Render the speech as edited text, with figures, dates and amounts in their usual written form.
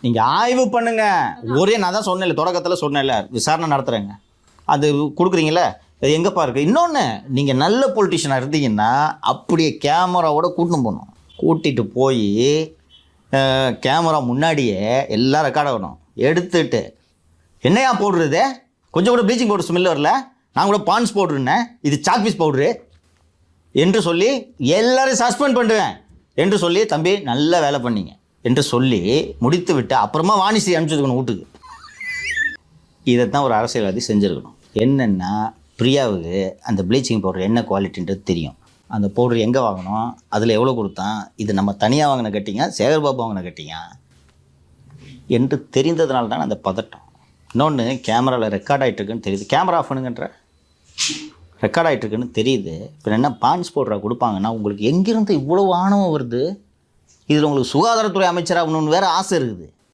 நீங்கள் ஆய்வு பண்ணுங்க. ஒரே நான் தான் சொன்னேன்ல, தொடக்கத்தில் சொன்னேன்ல, விசாரணை நடத்துகிறேங்க. அது கொடுக்குறீங்களே, அது எங்கேப்பா இருக்குது? இன்னொன்று, நீங்கள் நல்ல பொலிட்டிஷியனாக இருந்தீங்கன்னா அப்படியே கேமராவோட கூட்டின்னு போகணும். கூட்டிகிட்டு போய் கேமரா முன்னாடியே எல்லாம் ரெக்கார்ட் ஆகணும். எடுத்துட்டு என்னையா போடுறது, கொஞ்சம் கூட ப்ளீச்சிங் பவுடர் ஸ்மெல் வரல, நான் கூட பான்ஸ் பவுடருன்னேன், இது சாக்பீஸ் பவுடரு என்று சொல்லி எல்லாரையும் சஸ்பெண்ட் பண்ணுவேன் என்று சொல்லி, தம்பி நல்ல வேலை பண்ணீங்க என்று சொல்லி முடித்து விட்டு அப்புறமா வாணிசி அனுப்பிச்சுக்கணும் வீட்டுக்கு. இதைத்தான் ஒரு அரசியல்வாதி செஞ்சுருக்கணும். என்னென்னா, பிரியாவுக்கு அந்த ப்ளீச்சிங் பவுடர் என்ன குவாலிட்டின்றது தெரியும். அந்த பவுடர் எங்கே வாங்கணும், அதில் எவ்வளோ கொடுத்தான், இது நம்ம தனியாக வாங்கின கட்டிங்க, சேகர்பாபு வாங்கின கட்டிங்க என்று தெரிந்ததுனால தான் அந்த பதட்டம். இன்னொன்று, கேமராவில் ரெக்கார்ட் ஆகிட்டுருக்குன்னு தெரியுது, கேமரா ஆஃப் பண்ணுங்கன்ற ரெக்கார்ட் ஆகிட்டுருக்குன்னு தெரியுது. இப்போ என்ன பான்ஸ் பவுடராக கொடுப்பாங்கன்னா உங்களுக்கு எங்கேருந்து இவ்வளோ ஆணவம் வருது? இதில் உங்களுக்கு சுகாதாரத்துறை அமைச்சராக ஒன்று வேறு ஆசை இருக்குது.